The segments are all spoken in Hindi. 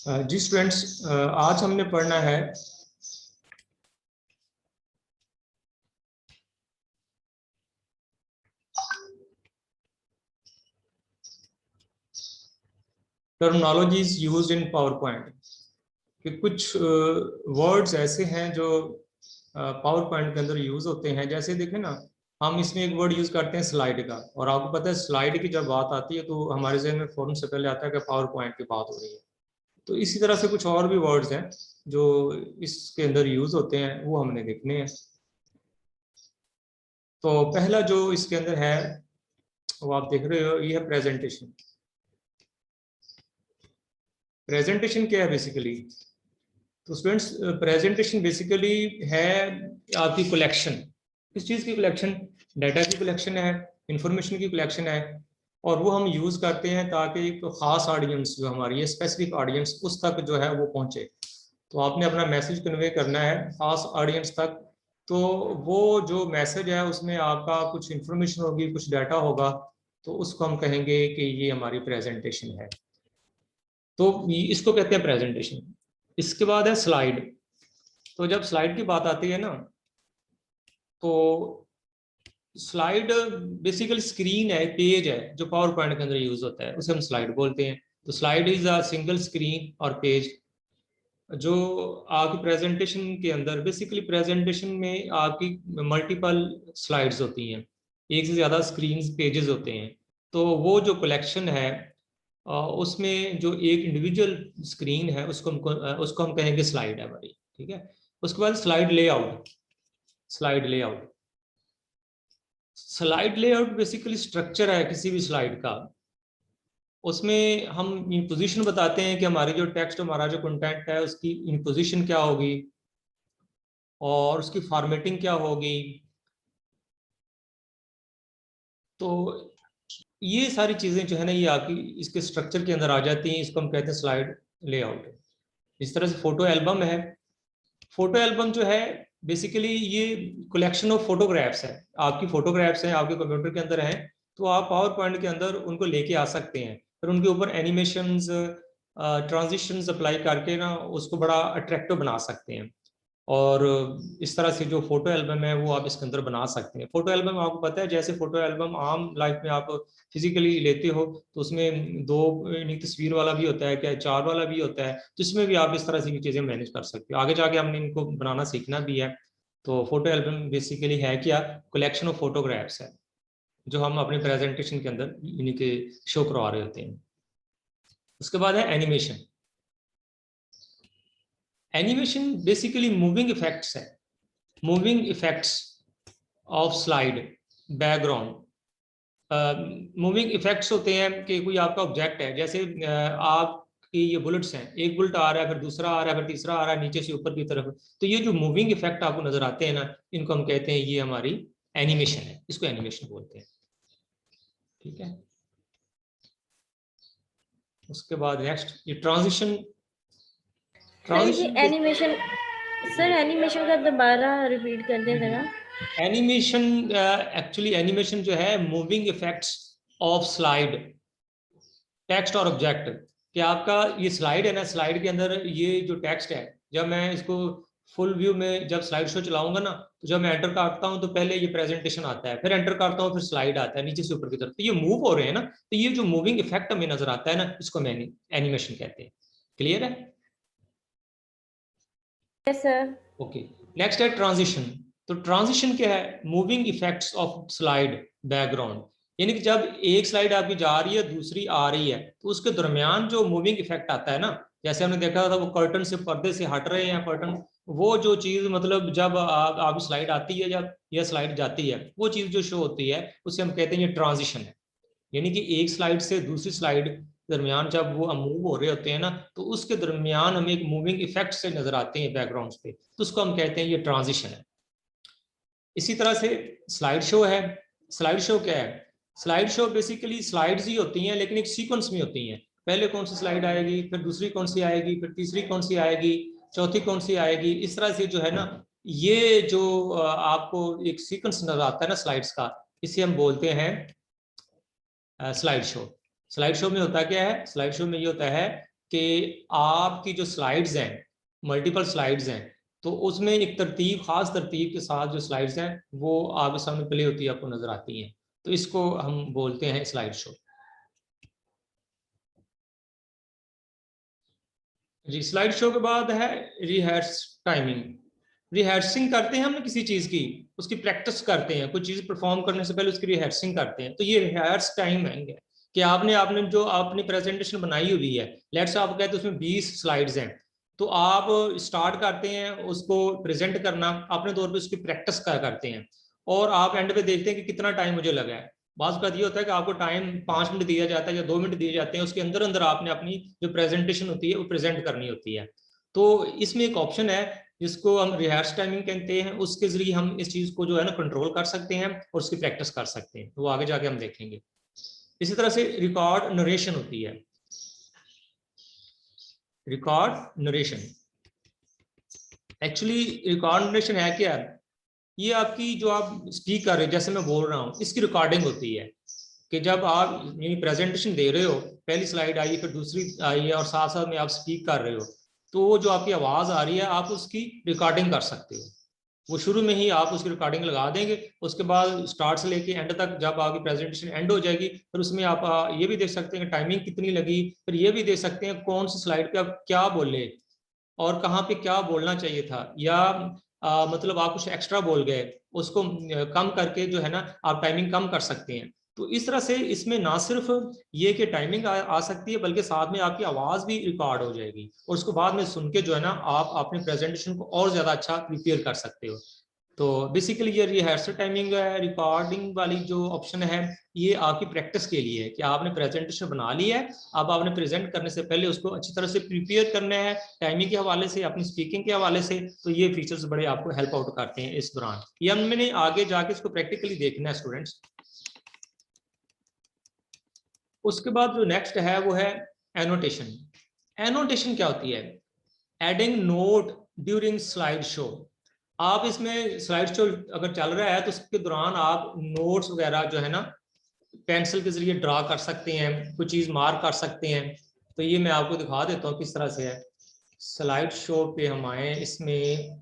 जी स्टूडेंट्स, आज हमने पढ़ना है terminologies used in power point. कि कुछ वर्ड्स ऐसे हैं जो पावर पॉइंट के अंदर यूज होते हैं। जैसे देखें ना, हम इसमें एक वर्ड यूज करते हैं स्लाइड का, और आपको पता है स्लाइड की जब बात आती है तो हमारे जहन में फौरन से पहले आता है कि पावर पॉइंट की बात हो रही है। तो इसी तरह से कुछ और भी वर्ड्स हैं जो इसके अंदर यूज होते हैं, वो हमने देखने हैं। तो पहला जो इसके अंदर है वो आप देख रहे हो, ये है प्रेजेंटेशन। प्रेजेंटेशन क्या है बेसिकली? तो स्टूडेंट्स, प्रेजेंटेशन बेसिकली है आपकी कलेक्शन। किस चीज़ की कलेक्शन? डाटा की कलेक्शन है, इंफॉर्मेशन की कलेक्शन है, और वो हम यूज़ करते हैं ताकि एक ख़ास ऑडियंस जो हमारी है, स्पेसिफिक ऑडियंस, उस तक जो है वो पहुँचे। तो आपने अपना मैसेज कन्वे करना है ख़ास ऑडियंस तक। तो वो जो मैसेज है उसमें आपका कुछ इंफॉर्मेशन होगी, कुछ डाटा होगा, तो उसको हम कहेंगे कि ये हमारी प्रेजेंटेशन है। तो इसको कहते हैं प्रेजेंटेशन। इसके बाद है स्लाइड। तो जब स्लाइड की बात आती है ना, तो स्लाइड बेसिकली स्क्रीन है, पेज है जो पावर पॉइंट के अंदर यूज होता है, उसे हम स्लाइड बोलते हैं। तो slide is a single screen और पेज जो आपकी प्रेजेंटेशन के अंदर, बेसिकली प्रेजेंटेशन में आपकी मल्टीपल स्लाइड्स होती हैं, एक से ज़्यादा स्क्रीन पेजेस होते हैं। तो वो जो कलेक्शन है उसमें जो एक इंडिविजुअल स्क्रीन है उसको हम कहेंगे स्लाइड है हमारी। ठीक है। उसके बाद slide layout. Slide layout, slide layout basically structure है किसी भी स्लाइड का। उसमें हम इन पोजीशन बताते हैं कि हमारी जो टेक्स्ट, हमारा जो कंटेंट है, उसकी इन पोजीशन क्या होगी और उसकी फॉर्मेटिंग क्या होगी। तो ये सारी चीज़ें जो है ना, ये आपकी इसके स्ट्रक्चर के अंदर आ जाती हैं। इसको हम कहते हैं स्लाइड लेआउट। इस तरह से फोटो एल्बम है। फोटो एल्बम जो है बेसिकली ये कलेक्शन ऑफ फोटोग्राफ्स है। आपकी फोटोग्राफ्स हैं, आपके कंप्यूटर के अंदर हैं, तो आप पावर पॉइंट के अंदर उनको लेके आ सकते हैं, फिर उनके ऊपर एनिमेशंस, ट्रांजिशंस अप्लाई करके ना उसको बड़ा अट्रैक्टिव बना सकते हैं। और इस तरह से जो फोटो एल्बम है वो आप इसके अंदर बना सकते हैं। फोटो एल्बम आपको पता है, जैसे फोटो एल्बम आम लाइफ में आप फिजिकली लेते हो तो उसमें दो तस्वीर वाला भी होता है, क्या चार वाला भी होता है, तो इसमें भी आप इस तरह से भी चीज़ें मैनेज कर सकते हो। आगे जाके हमने इनको बनाना सीखना भी है। तो फोटो एल्बम बेसिकली है क्या? कलेक्शन ऑफ फोटोग्राफ्स है जो हम अपने प्रेजेंटेशन के अंदर इन्हीं के शो करवा रहे होते हैं। उसके बाद है animation. Animation basically moving effects है, moving effects of slide, background. Moving effects होते हैं कि कोई आपका ऑब्जेक्ट है, जैसे आपकी ये बुलेट्स हैं, एक बुलेट आ रहा है, फिर दूसरा आ रहा है, फिर तीसरा आ रहा है, नीचे से ऊपर की तरफ। तो ये जो मूविंग इफेक्ट आपको नजर आते हैं ना, इनको हम कहते हैं ये हमारी एनिमेशन है, इसको एनिमेशन बोलते हैं। ठीक है। उसके बाद नेक्स्ट ये ट्रांजिशन। सर ये ट्रांजिशन एनिमेशन, सर एनिमेशन का दोबारा रिपीट कर दे जरा। एनिमेशन एक्चुअली एनिमेशन जो है moving effects of slide, text और ऑब्जेक्ट। कि आपका ये स्लाइड है ना, स्लाइड के अंदर ये जो टेक्स्ट है, जब मैं इसको फुल व्यू में जब स्लाइड शो चलाऊंगा ना, तो जब मैं एंटर करता हूं तो पहले ये प्रेजेंटेशन आता है, फिर एंटर करता हूं, फिर स्लाइड आता है नीचे से ऊपर की तरफ, तो ये मूव हो रहे हैं ना। तो ये जो मूविंग इफेक्ट हमें नजर आता है ना, इसको मैंने एनिमेशन कहते हैं। क्लियर है? Yes sir. ओके। नेक्स्ट है ट्रांजिशन। तो ट्रांजिशन क्या है? Moving effects of slide background. यानी कि जब एक स्लाइड आपकी जा रही है, दूसरी आ रही है, तो उसके दरमियान जो मूविंग इफेक्ट आता है ना, जैसे हमने देखा था वो कर्टन से, पर्दे से हट रहे हैं कर्टन, वो जो चीज मतलब जब आप स्लाइड आती है, जब यह स्लाइड जाती है, वो चीज जो शो होती है उसे हम कहते हैं ये ट्रांजिशन है। यानी कि एक स्लाइड से दूसरी स्लाइड दरमियान जब वो मूव हो रहे होते हैं ना, तो उसके दरमियान हमें एक मूविंग इफेक्ट से नजर आते हैं बैकग्राउंड पे, तो उसको हम कहते हैं ये ट्रांजिशन है। इसी तरह से स्लाइड शो है। स्लाइड शो क्या है? स्लाइड शो बेसिकली स्लाइड्स ही होती हैं, लेकिन एक सीक्वेंस में होती हैं। पहले कौन सी स्लाइड आएगी, फिर दूसरी कौन सी आएगी, फिर तीसरी कौन सी आएगी, चौथी कौन सी आएगी, इस तरह से जो है ना, ये जो आपको एक सीक्वेंस नजर आता है ना स्लाइड्स का, इसे हम बोलते हैं स्लाइड शो। स्लाइड शो में होता क्या है? स्लाइड शो में ये होता है कि आपकी जो स्लाइड्स हैं, मल्टीपल स्लाइड्स हैं, तो उसमें एक तरतीब, खास तरतीब के साथ जो स्लाइड्स हैं वो आपके सामने प्ले होती है, आपको नजर आती हैं, तो इसको हम बोलते हैं स्लाइड शो। जी, स्लाइड शो के बाद है रिहर्स टाइमिंग। रिहर्सिंग करते हैं हम किसी चीज की, उसकी प्रैक्टिस करते हैं, कोई चीज परफॉर्म करने से पहले उसकी रिहर्सिंग करते हैं, तो ये रिहर्स टाइम है कि आपने जो आपने प्रेजेंटेशन बनाई हुई है, लेट्स आप कहते हैं उसमें 20 स्लाइड्स हैं, तो आप स्टार्ट करते हैं उसको प्रेजेंट करना, अपने तौर पे उसकी प्रैक्टिस करते हैं, और आप एंड पे देखते हैं कि कितना टाइम मुझे लगा है। बात का ये होता है कि आपको टाइम 5 मिनट दिया जाता है या 2 मिनट दिए जाते हैं, उसके अंदर अंदर आपने अपनी जो प्रेजेंटेशन होती है वो प्रेजेंट करनी होती है। तो इसमें एक ऑप्शन है जिसको हम रिहर्स टाइमिंग कहते हैं, उसके जरिए हम इस चीज को जो है ना कंट्रोल कर सकते हैं और उसकी प्रैक्टिस कर सकते हैं, वो आगे जाके हम देखेंगे। इसी तरह से रिकॉर्ड नरेशन होती है। Record narration, actually record narration है क्या? ये आपकी जो आप स्पीक कर रहे हो, जैसे मैं बोल रहा हूँ, इसकी रिकॉर्डिंग होती है कि जब आप प्रेजेंटेशन दे रहे हो, पहली स्लाइड आई, फिर दूसरी आई है, और साथ साथ में आप स्पीक कर रहे हो, तो वो जो आपकी आवाज आ रही है आप उसकी रिकॉर्डिंग कर सकते हो। वो शुरू में ही आप उसकी रिकॉर्डिंग लगा देंगे, उसके बाद स्टार्ट से लेके एंड तक जब आपकी प्रेजेंटेशन एंड हो जाएगी, फिर उसमें आप ये भी देख सकते हैं कि टाइमिंग कितनी लगी, फिर ये भी देख सकते हैं कौन सी स्लाइड पे आप क्या बोले और कहाँ पे क्या बोलना चाहिए था, या मतलब आप कुछ एक्स्ट्रा बोल गए, उसको कम करके जो है ना आप टाइमिंग कम कर सकते हैं। तो इस तरह से इसमें ना सिर्फ ये कि टाइमिंग आ सकती है, बल्कि साथ में आपकी आवाज भी रिकॉर्ड हो जाएगी, और उसको बाद में सुन के जो है ना आप अपने प्रेजेंटेशन को और ज्यादा अच्छा प्रिपेयर कर सकते हो। तो बेसिकली ये रिहर्सल टाइमिंग रिकॉर्डिंग वाली जो ऑप्शन है, ये आपकी प्रैक्टिस के लिए है कि आपने प्रेजेंटेशन बना ली है, अब आपने प्रेजेंट करने से पहले उसको अच्छी तरह से प्रिपेयर करना है, टाइमिंग के हवाले से, अपनी स्पीकिंग के हवाले से। तो ये फीचर्स बड़े आपको हेल्प आउट करते हैं इस दौरान। ये हमने आगे जाके इसको प्रैक्टिकली देखना है स्टूडेंट्स। उसके बाद जो नेक्स्ट है वो है एनोटेशन। एनोटेशन क्या होती है? Adding note during slide show. आप इसमें स्लाइड शो अगर चल रहा है तो उसके दौरान आप नोट्स वगैरह जो है ना पेंसिल के जरिए ड्रा कर सकते हैं, कुछ चीज मार्क कर सकते हैं। तो ये मैं आपको दिखा देता हूँ किस तरह से है। स्लाइड शो पे हम आए, इसमें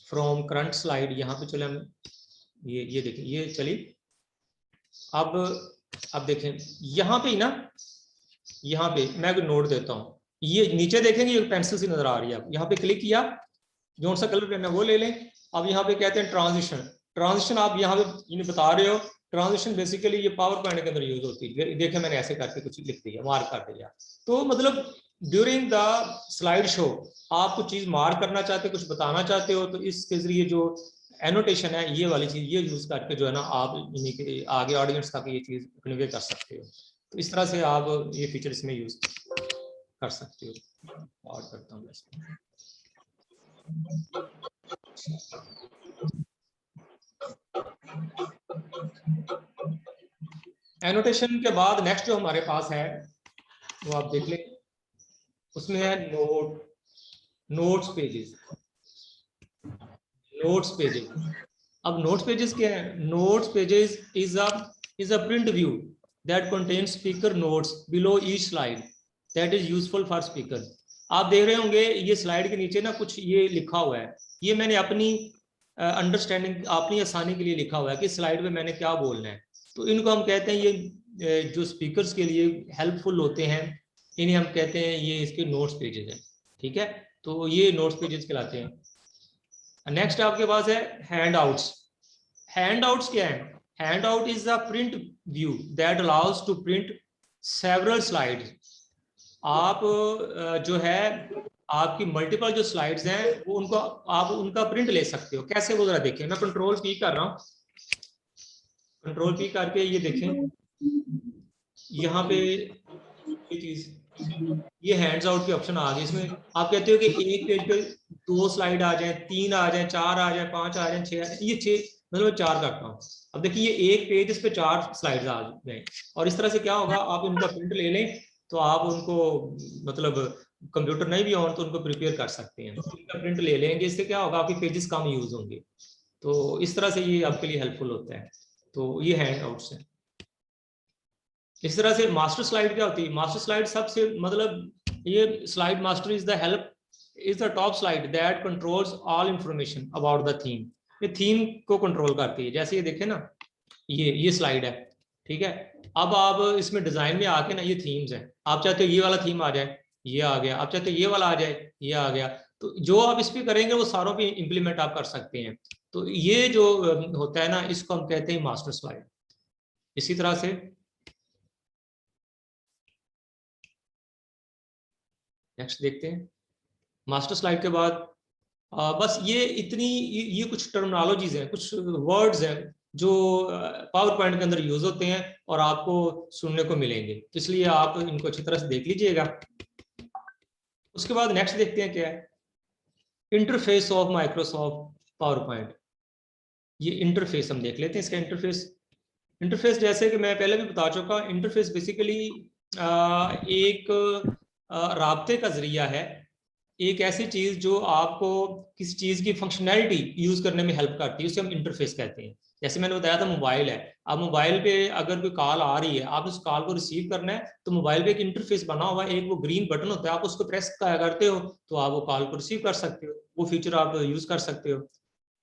फ्रॉम करंट स्लाइड, यहाँ पे चले हम, ये देखिए, ये चली। अब देखें यहाँ पे ना, यहाँ पे मैं कोई नोट देता हूँ, ये नीचे देखेंगे ये पेंसिल से नजर आ रही है, यहाँ पे क्लिक किया, जो सा कलर करना है वो ले लें। अब यहाँ पे कहते हैं ट्रांजिशन। ट्रांजिशन आप यहाँ पे इन्हें बता रहे हो, ट्रांजिशन बेसिकली ये पावर पॉइंट के अंदर यूज होती है। देखे मैंने ऐसे करके कुछ लिख दिया, मार्क कर दिया। तो मतलब ड्यूरिंग द स्लाइड शो आप कुछ चीज मार्क करना चाहते हो, कुछ बताना चाहते हो, तो इसके जरिए जो एनोटेशन है, ये वाली चीज, ये यूज करके जो है ना आप इन्हीं के आगे ऑडियंस तक ये चीज कन्वे कर सकते हो। तो इस तरह से आप ये फीचर इसमें यूज कर सकते हो। और करता हूँ एनोटेशन के बाद नेक्स्ट जो हमारे पास है वो आप देख लें, उसमें है नोट्स पेजेस। नोट्स पेजेस, अब नोट्स पेजेस क्या है? Notes pages is a print view that contains speaker notes below each slide that is useful for speaker. आप देख रहे होंगे ये स्लाइड के नीचे ना कुछ ये लिखा हुआ है, ये मैंने अपनी अंडरस्टैंडिंग, अपनी आसानी के लिए लिखा हुआ है कि स्लाइड में मैंने क्या बोलना है। तो इनको हम कहते हैं, ये जो स्पीकर्स के लिए हेल्पफुल होते हैं, इन्हें हम कहते हैं ये इसके नोट्स पेजेस हैं। ठीक है, तो ये नोट्स पेजेस कहलाते हैं। नेक्स्ट आपके पास है हैंड आउट्स। हैंड आउट्स क्या है? Handout is a print view that allows to print several slides. आप जो है आपकी मल्टीपल जो स्लाइड्स हैं वो उनको आप उनका प्रिंट ले सकते हो। कैसे वो जरा देखें, मैं कंट्रोल पी कर रहा हूँ, कंट्रोल पी करके ये देखें, यहाँ पे ये चीज, ये हैंड्स आउट के ऑप्शन आ गए। इसमें आप कहते हो कि एक पेज पे 2 स्लाइड आ जाए, 3 आ जाए, 4 आ जाए, 5 आ जाए, 6 आ जाए, ये 6 मतलब 4 करता हूँ। अब देखिए ये एक पेज, इस पे 4 स्लाइड्स आ गए, और इस तरह से क्या होगा, आप इनका प्रिंट ले लें तो आप उनको मतलब कंप्यूटर नहीं भी ऑन तो उनको प्रिपेयर कर सकते हैं। इनका प्रिंट ले लेंगे, इससे क्या होगा, आपके पेजेस कम यूज होंगे। तो इस तरह से ये आपके लिए हेल्पफुल होता है। तो ये हैंड आउट्स है। इस तरह से मास्टर स्लाइड क्या होती है? मास्टर स्लाइड सबसे मतलब ये slide master is the help, is the top slide that controls all information about the theme. ये थीम को कंट्रोल करती है। जैसे ये देखें ना, ये स्लाइड है, ठीक है। अब आप इसमें डिजाइन में आके ना, ये थीम्स है, आप चाहते हो ये वाला थीम आ जाए, ये आ गया, आप चाहते हो ये वाला आ जाए, ये आ गया। तो जो आप इस पे करेंगे वो सारों पे इंप्लीमेंट आप कर सकते हैं। तो ये जो होता है ना, इसको हम कहते हैं मास्टर स्लाइड। इसी तरह से नेक्स्ट देखते हैं। मास्टर स्लाइड के बाद बस ये इतनी, ये कुछ टर्मिनोलॉजीज हैं, कुछ वर्ड्स हैं जो पावर पॉइंट के अंदर यूज होते हैं और आपको सुनने को मिलेंगे, तो इसलिए आप इनको अच्छी तरह से देख लीजिएगा। उसके बाद नेक्स्ट देखते हैं क्या है, interface of Microsoft power point. ये इंटरफेस हम देख लेते हैं, इसका इंटरफेस। इंटरफेस जैसे कि मैं पहले भी बता चुका, इंटरफेस बेसिकली एक राब्ते का जरिया है, एक ऐसी चीज जो आपको किसी चीज की फंक्शनैलिटी यूज करने में हेल्प करती है, उसे हम इंटरफेस कहते हैं। जैसे मैंने बताया था मोबाइल है, अब मोबाइल पे अगर कोई कॉल आ रही है, आप उस कॉल को रिसीव करना है, तो मोबाइल पे एक इंटरफेस बना हुआ है, एक वो ग्रीन बटन होता है, आप उसको प्रेस करते हो तो आप वो कॉल को रिसीव कर सकते हो, वो फीचर आप यूज कर सकते हो।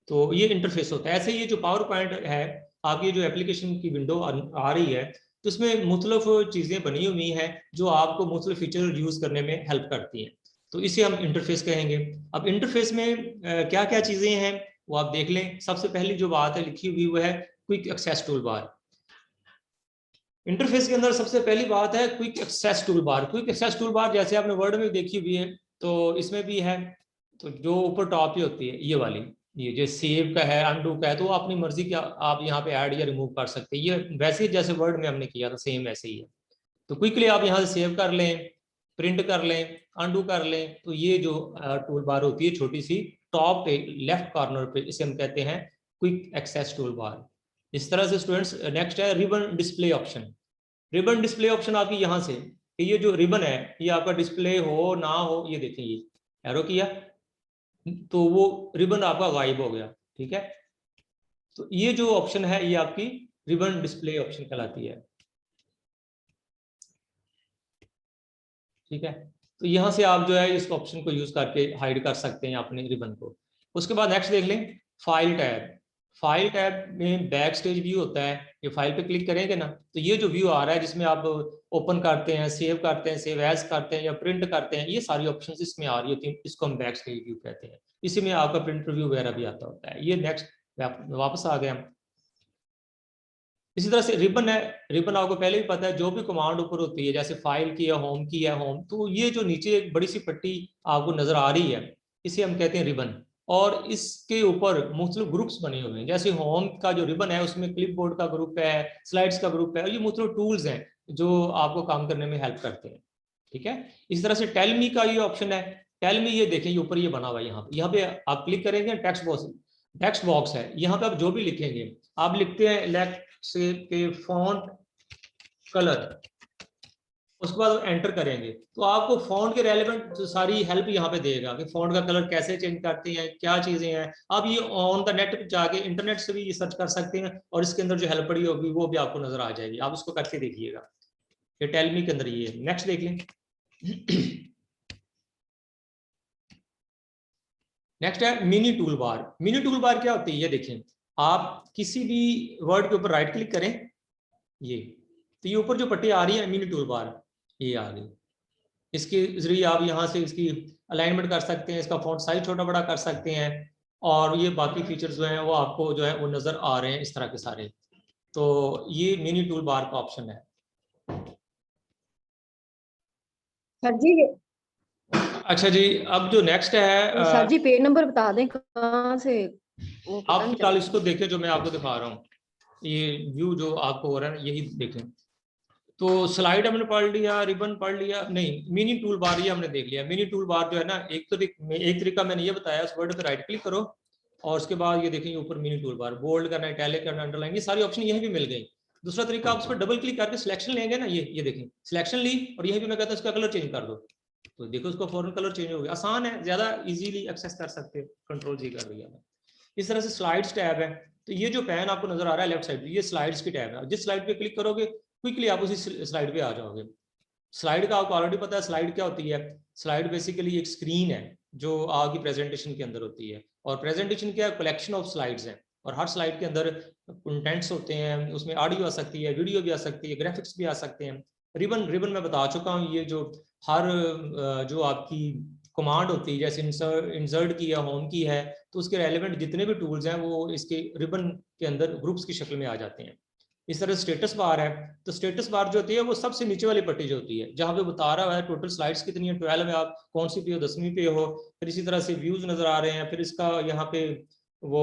तो ये इंटरफेस होता है। ऐसे ये जो पावर पॉइंट है, आपकी जो एप्लीकेशन की विंडो आ रही है, तो इसमें मुख्तलिफ चीजें बनी हुई हैं जो आपको मुख्तलिफ फीचर यूज करने में हेल्प करती हैं, तो इसे हम इंटरफेस कहेंगे। अब इंटरफेस में क्या क्या चीजें हैं वो आप देख लें। सबसे पहली जो बात है लिखी हुई वो है quick access toolbar. Interface के अंदर सबसे पहली बात है quick access toolbar. Quick access toolbar जैसे आपने वर्ड में देखी हुई है, तो इसमें भी है। तो जो ऊपर टॉप ही होती है ये वाली, ये जो सेव का है, अनडू का है, तो अपनी मर्जी की आप यहाँ पे ऐड या रिमूव कर सकते हैं। ये वैसे ही जैसे वर्ड में हमने किया था सेम वैसे ही है। तो क्विकली आप यहाँ से सेव कर लें, प्रिंट कर लें, अनडू कर लें। तो ये जो टूल बार होती है छोटी सी, टॉप पे लेफ्ट कॉर्नर पे, इसे हम कहते हैं क्विक एक्सेस टूल बार। इस तरह से स्टूडेंट्स नेक्स्ट है ribbon display option. Ribbon display option आपकी यहाँ से, ये जो रिबन है ये आपका डिस्प्ले हो ना हो, ये देखें ये एरो किया तो वो रिबन आपका गायब हो गया, ठीक है। तो ये जो ऑप्शन है ये आपकी रिबन डिस्प्ले ऑप्शन कहलाती है, ठीक है। तो यहाँ से आप जो है इस ऑप्शन को यूज करके हाइड कर सकते हैं अपने रिबन को। उसके बाद नेक्स्ट देख लें फाइल टैब। फाइल टैब में बैक स्टेज व्यू होता है, ये फाइल पे क्लिक करेंगे ना, तो ये जो व्यू आ रहा है जिसमें आप ओपन करते हैं, सेव करते हैं, सेव एज करते हैं या प्रिंट करते हैं, ये सारी ऑप्शन इसमें आ रही होती हैं, इसको हम बैक स्टेज व्यू कहते हैं। इसी में आपका प्रिंट व्यू वगैरह भी आता होता है। ये नेक्स्ट वापस आ गए हम। इसी तरह से रिबन है, रिबन आपको पहले भी पता है, जो भी कमांड ऊपर होती है, जैसे फाइल की है, होम की है, होम, तो ये जो नीचे एक बड़ी सी पट्टी आपको नजर आ रही है, इसे हम कहते हैं रिबन। और इसके ऊपर मुख्तलिफ ग्रुप्स बने हुए हैं। जैसे होम का जो रिबन है उसमें क्लिपबोर्ड का ग्रुप है, स्लाइड्स का ग्रुप है, और ये मुख्तलिफ टूल्स हैं जो आपको काम करने में हेल्प करते हैं, ठीक है। इस तरह से टेल मी का ये ऑप्शन है। टेल मी, ये देखें ये ऊपर ये बना हुआ है, यहाँ पे आप क्लिक करेंगे, टेक्स्ट बॉक्स है, यहाँ पे आप जो भी लिखेंगे, आप लिखते हैं लेफ्ट से के फॉन्ट कलर, उसके बाद एंटर करेंगे तो आपको फॉन्ट के रेलेवेंट सारी हेल्प यहाँ पे देगा कि फॉन्ट का कलर कैसे चेंज करते हैं, क्या चीजें हैं। आप ये ऑन द नेट जाके इंटरनेट से भी ये सर्च कर सकते हैं, और इसके अंदर जो हेल्प पड़ी होगी वो भी आपको नजर आ जाएगी, आप उसको करके देखिएगा। ये टेल मी के अंदर ये है। नेक्स्ट देख लें। नेक्स्ट है mini tool bar. Mini tool bar क्या होती है, ये देखें, आप किसी भी वर्ड के ऊपर राइट क्लिक करें, ये तो ये ऊपर जो पट्टी आ रही है मिनी टूल बार, ये आ गई। इसके जरिए आप यहाँ से इसकी अलाइनमेंट कर सकते हैं, इसका फॉन्ट साइज छोटा बड़ा कर सकते हैं, और ये बाकी फीचर्स जो हैं वो आपको जो है वो नजर आ रहे हैं इस तरह के सारे। तो ये मिनी टूल बार का ऑप्शन है। सर जी, अच्छा जी, अब जो नेक्स्ट है सर जी पेज नंबर बता दें कहाँ से, वो पता आप नहीं फिलहाल चला। इसको देखें जो मैं आपको दिखा रहा हूँ, ये व्यू जो आपको हो रहा है ना, यही देखें। तो स्लाइड हमने पढ़ लिया, रिबन पढ़ लिया, नहीं मिनी टूल बार ये हमने देख लिया। मिनी टूल बार जो है ना, एक तरीका मैंने ये बताया, उस वर्ड पे राइट क्लिक करो और उसके बाद ये देखेंगे ऊपर मिनी टूल बार, बोल्ड करना, इटैलिक करना, अंडरलाइन, ये सारी ऑप्शन यहीं भी मिल गई। दूसरा तरीका, आप उस पर डबल क्लिक करके सिलेक्शन लेंगे ना, ये देखें सिलेक्शन ली, और यहीं भी मैं कहता हूँ इसका कलर चेंज कर दो, तो देखो उसका फौरन कलर चेंज हो गया। आसान है, ज्यादा इजीली एक्सेस कर सकते हो, कंट्रोल जी कर रही है। इस तरह से स्लाइड्स टैब है, तो ये जो पैन आपको नजर आ रहा है लेफ्ट साइड, ये स्लाइड्स की टैब है। जिस स्लाइड पे क्लिक करोगे क्विकली आप उसी स्लाइड पे आ जाओगे। स्लाइड का आपको ऑलरेडी पता है, स्लाइड क्या होती है? स्लाइड बेसिकली एक स्क्रीन है जो आपकी प्रेजेंटेशन के अंदर होती है, और प्रेजेंटेशन क्या है? कलेक्शन ऑफ स्लाइड्स हैं, और हर स्लाइड के अंदर कंटेंट्स होते हैं, उसमें ऑडियो आ सकती है, वीडियो भी आ सकती है, ग्राफिक्स भी आ सकते हैं। रिबन रिबन मैं बता चुका हूँ, ये जो हर जो आपकी कमांड होती है, जैसे इंसर्ट की है, होम की है, तो उसके रेलेवेंट जितने भी टूल्स हैं वो इसके रिबन के अंदर ग्रुप्स की शक्ल में आ जाते हैं। इस तरह स्टेटस बार है, तो स्टेटस बार जो होती है वो सबसे नीचे वाली पट्टी जो होती है, जहाँ पे बता रहा है टोटल स्लाइड्स कितनी है, 12 है, आप कौन सी पे हो, 10वीं पे हो। फिर इसी तरह से व्यूज नजर आ रहे हैं, फिर इसका यहाँ पे वो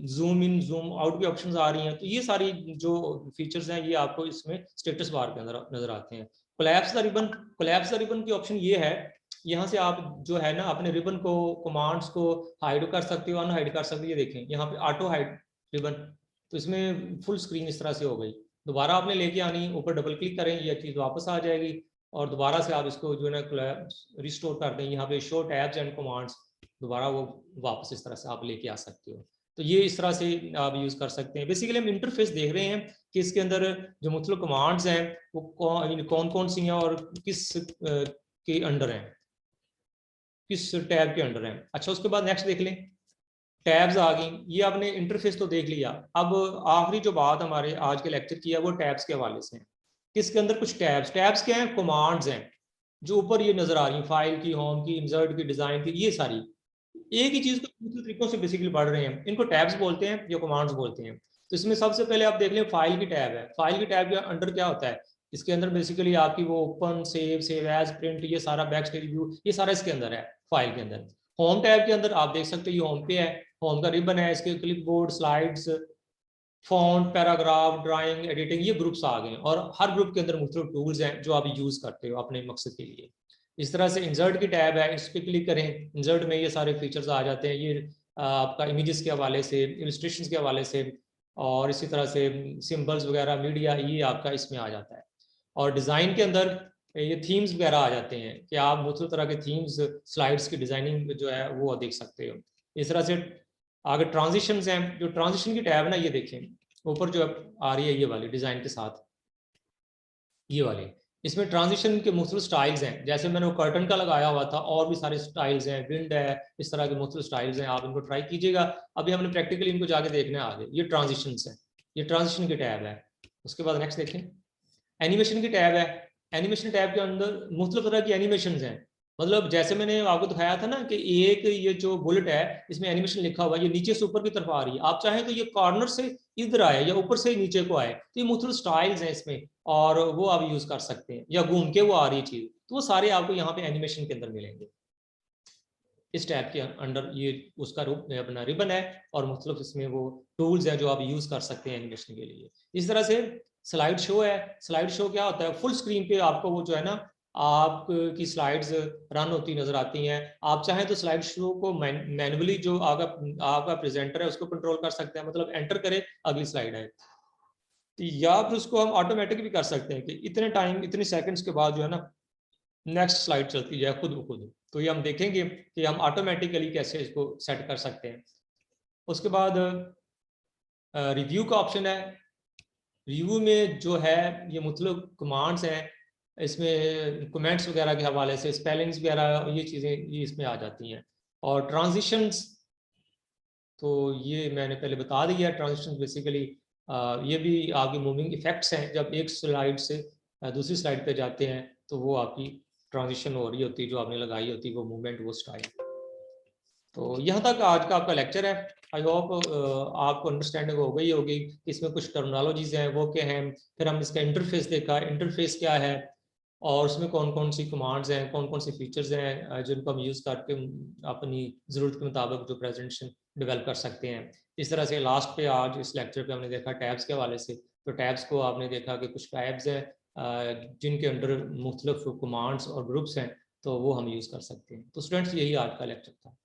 जूम इन जूम आउट की ऑप्शंस आ रही हैं। तो ये सारी जो फीचर्स हैं ये आपको इसमें स्टेटस बार के अंदर नजर आते हैं। कोलैप्स द रिबन की ऑप्शन ये है, यहाँ से आप जो है ना अपने रिबन को, कमांड्स को हाइड कर सकते हो, अनहाइड कर सकते हो। ये देखें यहाँ पे ऑटो हाइड रिबन, तो इसमें फुल स्क्रीन इस तरह से हो गई। दोबारा आपने लेके आनी, ऊपर डबल क्लिक करें, ये चीज़ वापस आ जाएगी, और दोबारा से आप इसको जो है ना रिस्टोर कर दें, यहाँ पे शो टैब्स एंड कमांड्स, दोबारा वो वापस इस तरह से आप लेके आ सकते हो। तो ये इस तरह से आप यूज़ कर सकते हैं। बेसिकली हम इंटरफेस देख रहे हैं कि इसके अंदर जो मुख्तलिफ कमांड्स हैं वो कौन कौन सी हैं और किस के अंडर हैं, किस टैब के अंडर हैं। अच्छा, उसके बाद नेक्स्ट देख लें, टैब्स आ गई। ये आपने इंटरफेस तो देख लिया। अब आखिरी जो बात हमारे आज के लेक्चर की है वो टैब्स के हवाले से है। किसके अंदर कुछ टैब्स क्या हैं? कमांड्स हैं जो ऊपर ये नजर आ रही हैं, फाइल की, होम की, इंसर्ट की, डिजाइन की, ये सारी एक ही चीज को दूसरे तरीकों से बेसिकली पढ़ रहे हैं। इनको टैब्स बोलते हैं या कमांड्स बोलते हैं। तो इसमें सबसे पहले आप देख लें, फाइल की टैब है। फाइल की टैब के अंडर क्या होता है? इसके अंदर बेसिकली आपकी वो ओपन, सेव एज, प्रिंट, ये सारा बैक स्टेज व्यू, ये सारा इसके अंदर है फाइल के अंदर। होम टैब के अंदर आप देख सकते हो ये होम पे है, होम का रिबन है, इसके clip board, slides, font, paragraph, drawing, editing, ये ग्रुप्स आ गए, और हर ग्रुप के अंदर मुख्तलिफ टूल्स हैं जो आप यूज करते हो अपने मकसद के लिए। इस तरह से इंसर्ट की टैब है, इस पर क्लिक करें, इंसर्ट में ये सारे फीचर्स आ जाते हैं। ये आपका इमेजेस के हवाले से, इलस्ट्रेशन के हवाले से, और इसी तरह से सिंबल्स वगैरह, मीडिया, ये आपका इसमें आ जाता है। और डिज़ाइन के अंदर ये थीम्स वगैरह आ जाते हैं कि आप मुख्तलिफ तरह के थीम्स, स्लाइड्स की डिज़ाइनिंग जो है वो देख सकते हो। इस तरह से आगे ट्रांजिशंस हैं, जो ट्रांजिशन की टैब है ना, ये देखें ऊपर जो आ रही है ये वाली डिज़ाइन के साथ, ये वाली, इसमें ट्रांजिशन के मुख्तलिफ स्टाइल्स हैं। जैसे मैंने वो कर्टन का लगाया हुआ था, और भी सारे स्टाइल्स हैं, विंड है, इस तरह के मुख्तलिफ स्टाइल्स हैं। आप इनको ट्राई कीजिएगा, अभी हमने प्रैक्टिकली इनको जाके देखना है आगे। ये ट्रांजिशंस है, ये ट्रांजिशन की टैब है। उसके बाद नेक्स्ट देखें, एनिमेशन की टैब है। एनिमेशन टैब के अंदर मुख्तलिफ तरह की एनिमेशन हैं। मतलब जैसे मैंने आपको दिखाया था ना कि एक ये जो बुलेट है इसमें एनिमेशन लिखा हुआ है, ये नीचे से ऊपर की तरफ आ रही है। आप चाहें तो ये कॉर्नर से इधर आए या ऊपर से नीचे को आए, तो ये मुख्तलिफ स्टाइल्स हैं इसमें, और वो आप यूज कर सकते हैं, या घूम के वो आ रही है चीज, तो वो सारे आपको यहाँ पे एनिमेशन के अंदर मिलेंगे। इस टैब के अंडर ये उसका रूप अपना रिबन है, और मुख्तलिफ इसमें वो टूल्स हैं जो आप यूज कर सकते हैं एनिमेशन के लिए। इस तरह से स्लाइड शो है। स्लाइड शो क्या होता है? फुल स्क्रीन पे आपको वो जो है ना आपकी स्लाइड्स रन होती नजर आती हैं। आप चाहें तो स्लाइड शो को मैनुअली जो आपका प्रेजेंटर है उसको कंट्रोल कर सकते हैं, मतलब एंटर करे अगली स्लाइड है, या फिर उसको हम ऑटोमेटिक भी कर सकते हैं कि इतने टाइम, इतने सेकंड्स के बाद जो है ना नेक्स्ट स्लाइड चलती जाए खुद ब खुद। तो ये हम देखेंगे कि हम ऑटोमेटिकली कैसे इसको सेट कर सकते हैं। उसके बाद रिव्यू का ऑप्शन है। रिव्यू में जो है ये मुख्तलिफ कमांड्स हैं, इसमें कमेंट्स वगैरह के हवाले से, स्पेलिंग्स वगैरह, ये चीज़ें ये इसमें आ जाती हैं। और ट्रांजिशंस, तो ये मैंने पहले बता दिया। ट्रांजिशन बेसिकली ये भी आपकी मूविंग इफेक्ट्स हैं, जब एक स्लाइड से दूसरी स्लाइड पे जाते हैं तो वो आपकी ट्रांजिशन हो रही होती है, जो आपने लगाई होती है वो मूवमेंट, वो स्टाइल। तो यहाँ तक आज का आपका लेक्चर है। आई होप आपको अंडरस्टैंडिंग हो गई होगी कि इसमें कुछ टर्मिनोलॉजीज हैं वो क्या हैं, फिर हम इसका इंटरफेस देखा, इंटरफेस क्या है, और उसमें कौन कौन सी कमांड्स हैं, कौन कौन सी फीचर्स हैं जिनको हम यूज़ करके अपनी ज़रूरत के मुताबिक जो प्रेजेंटेशन डेवलप कर सकते हैं। इस तरह से लास्ट पे आज इस लेक्चर पे हमने देखा टैब्स के हवाले से। तो टैब्स को आपने देखा कि कुछ टैब्स हैं जिनके अंडर मुख्तलिफ कमांड्स और ग्रुप्स हैं, तो वो हम यूज़ कर सकते हैं। तो स्टूडेंट्स, यही आज का लेक्चर था।